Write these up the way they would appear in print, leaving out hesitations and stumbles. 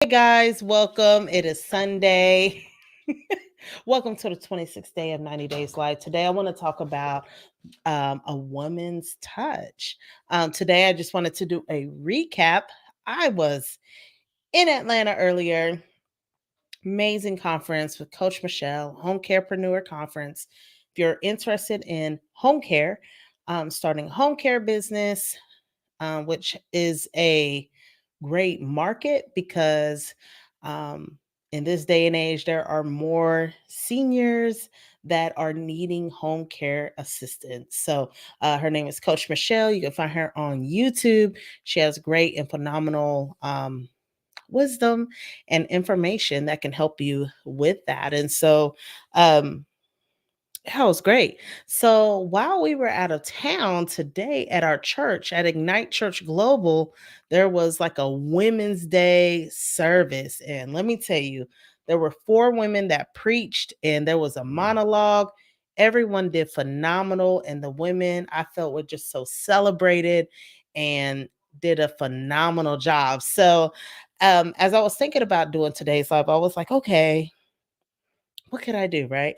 Hey guys, welcome. It is Sunday. Welcome to the 26th day of 90 Days Live. Today, I want to talk about a woman's touch. Today, I just wanted to do a recap. I was in Atlanta earlier, amazing conference with Coach Michelle, Home Carepreneur Conference. If you're interested in home care, starting a home care business, which is a great market because um, in this day and age, there are more seniors that are needing home care assistance. So her name is Coach Michelle. You can find her on YouTube. She has great and phenomenal wisdom and information that can help you with that. And so, that was great. So while we were out of town today at our church at Ignite Church Global, there was like a Women's Day service. And let me tell you, there were four women that preached, and there was a monologue. Everyone did phenomenal. And the women I felt were just so celebrated and did a phenomenal job. So, as I was thinking about doing today's live, I was like, okay, what could I do, right?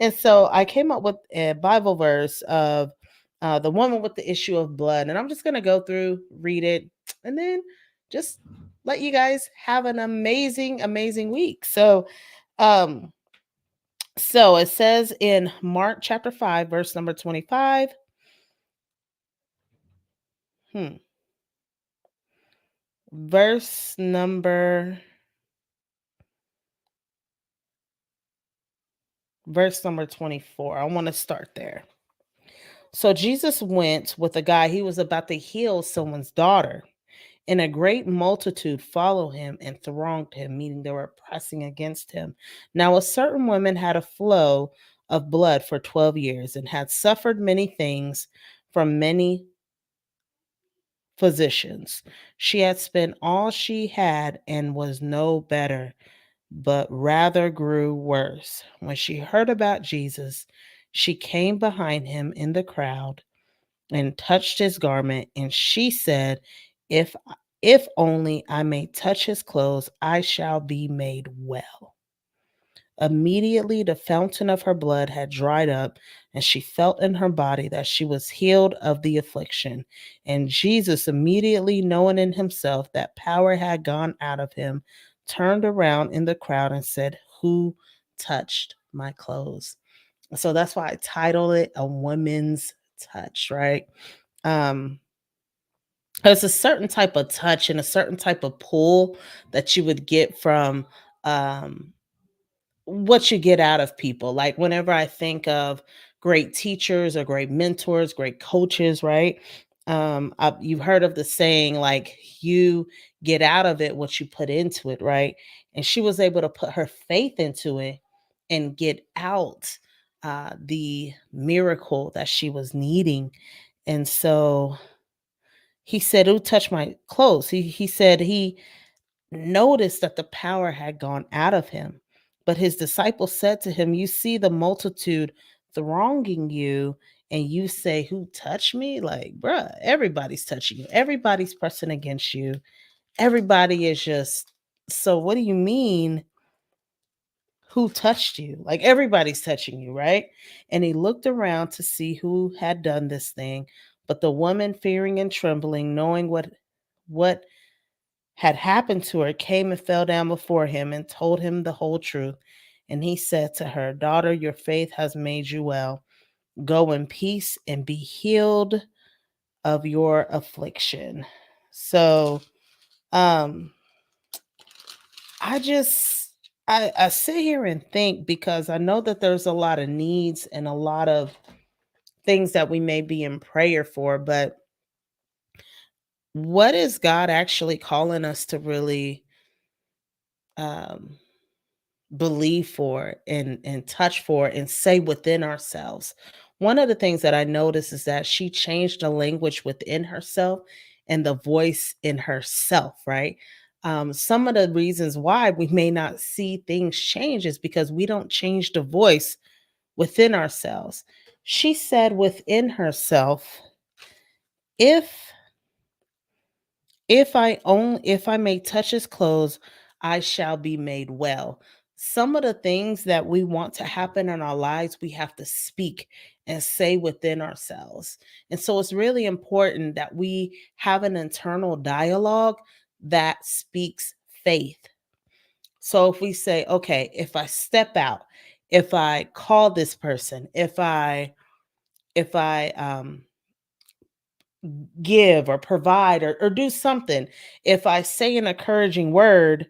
And so I came up with a Bible verse of the woman with the issue of blood. And I'm just going to go through, read it, and then just let you guys have an amazing, amazing week. Um, so it says in Mark chapter 5, verse number 25. Hmm. Verse number verse number 24. I want to start there. So Jesus went with a guy, he was about to heal someone's daughter. And a great multitude followed him and thronged him, meaning they were pressing against him. Now, a certain woman had a flow of blood for 12 years and had suffered many things from many physicians. She had spent all she had and was no better, but rather grew worse. When she heard about Jesus, she came behind him in the crowd and touched his garment, and she said, if only I may touch his clothes, I shall be made well. Immediately the fountain of her blood had dried up, and she felt in her body that she was healed of the affliction. And Jesus, immediately knowing in himself that power had gone out of him, turned around in the crowd and said, "Who touched my clothes?" So that's why I titled it A Woman's Touch, right? Um, there's a certain type of touch and a certain type of pull that you would get from um, what you get out of people. Like whenever I think of great teachers or great mentors, great coaches, right? You've heard of the saying, like, you get out of it what you put into it, right? And she was able to put her faith into it and get out the miracle that she was needing. And so he said, "Who touched my clothes?" He said he noticed that the power had gone out of him. But his disciples said to him, "You see the multitude thronging you, and you say, 'Who touched me?'" Like, bruh, everybody's touching you. Everybody's pressing against you. Everybody is just, so what do you mean, who touched you? Like, everybody's touching you, right? And he looked around to see who had done this thing. But the woman, fearing and trembling, knowing what had happened to her, came and fell down before him and told him the whole truth. And he said to her, "Daughter, your faith has made you well. Go in peace and be healed of your affliction." So, um, I just I sit here and think, because I know that there's a lot of needs and a lot of things that we may be in prayer for, but what is God actually calling us to really um believe for and touch for and say within ourselves? One of the things that I noticed is that she changed the language within herself and the voice in herself, right? Some of the reasons why we may not see things change is because we don't change the voice within ourselves. She said within herself, "If if I may touch his clothes, I shall be made well. Some of the things that we want to happen in our lives, we have to speak and say within ourselves. And so it's really important that we have an internal dialogue that speaks faith. So if we say, okay, if I step out, if I call this person, if I give or provide or do something, if I say an encouraging word,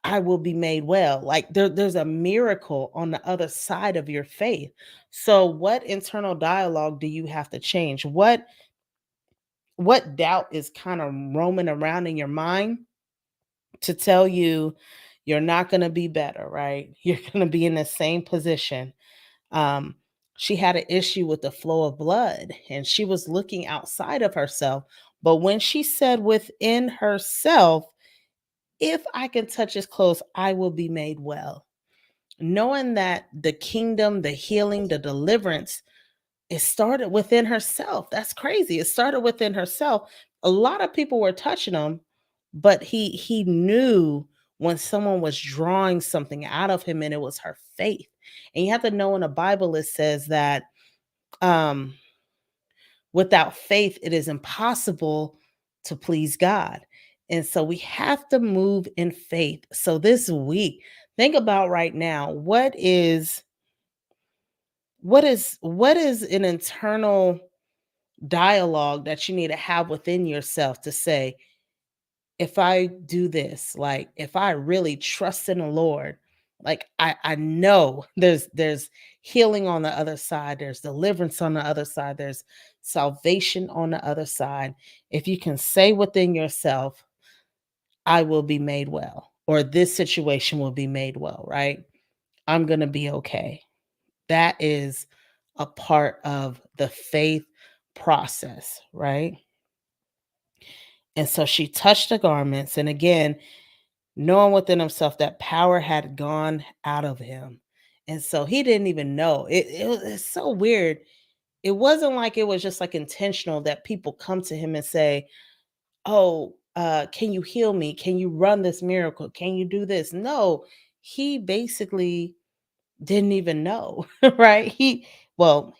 I will be made well. Like there's a miracle on the other side of your faith. So what internal dialogue do you have to change? What doubt is kind of roaming around in your mind to tell you you're not going to be better, right? You're going to be in the same position. Um, she had an issue with the flow of blood and she was looking outside of herself. But when she said within herself, if I can touch his clothes, I will be made well. Knowing that the kingdom, the healing, the deliverance, it started within herself. That's crazy. It started within herself. A lot of people were touching him, but he knew when someone was drawing something out of him and it was her faith. And you have to know in the Bible it says that um without faith it is impossible to please God. And so we have to move in faith. So this week, think about right now, what is an internal dialogue that you need to have within yourself to say, if I do this, like if I really trust in the Lord, like I know there's healing on the other side, there's deliverance on the other side, there's salvation on the other side. If you can say within yourself, I will be made well, or this situation will be made well, right? I'm gonna be okay. That is a part of the faith process, right? And so she touched the garments, and again, knowing within himself that power had gone out of him. And so he didn't even know. It's so weird. It wasn't like it was just like intentional that people come to him and say, "Oh, can you heal me? Can you run this miracle? Can you do this?" No, he basically didn't even know, right? He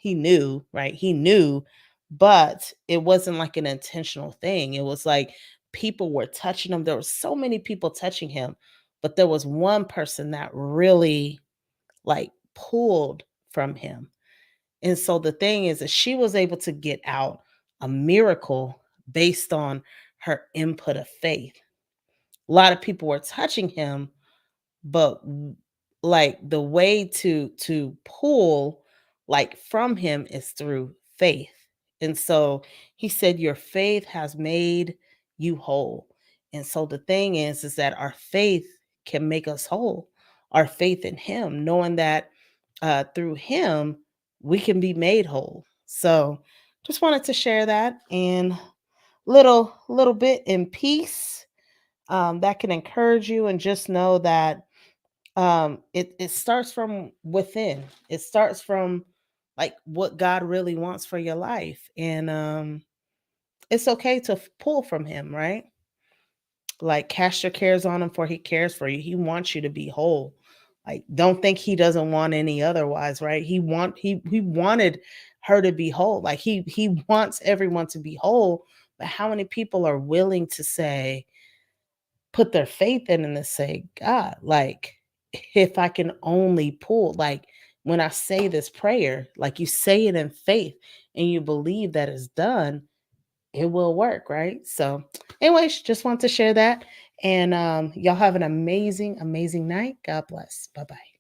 knew, right? He knew, but it wasn't like an intentional thing. It was like people were touching him. There were so many people touching him, but there was one person that really like pulled from him. And so the thing is that she was able to get out a miracle based on her input of faith. A lot of people were touching him, but like the way to pull like from him is through faith. And so he said your faith has made you whole. And so the thing is that our faith can make us whole. Our faith in him, knowing that through him we can be made whole. So just wanted to share that, and little bit in peace, that can encourage you, and just know that it starts from within. It starts from like what God really wants for your life. And it's okay to pull from him, right? Like cast your cares on him, for he cares for you. He wants you to be whole. Like don't think he doesn't want any otherwise, right? He wanted her to be whole. Like he wants everyone to be whole. But how many people are willing to say, put their faith in and to say, God, like, if I can only pull, like when I say this prayer, like you say it in faith and you believe that it's done, it will work, right? So, anyways, just want to share that. And y'all have an amazing, amazing night. God bless. Bye bye.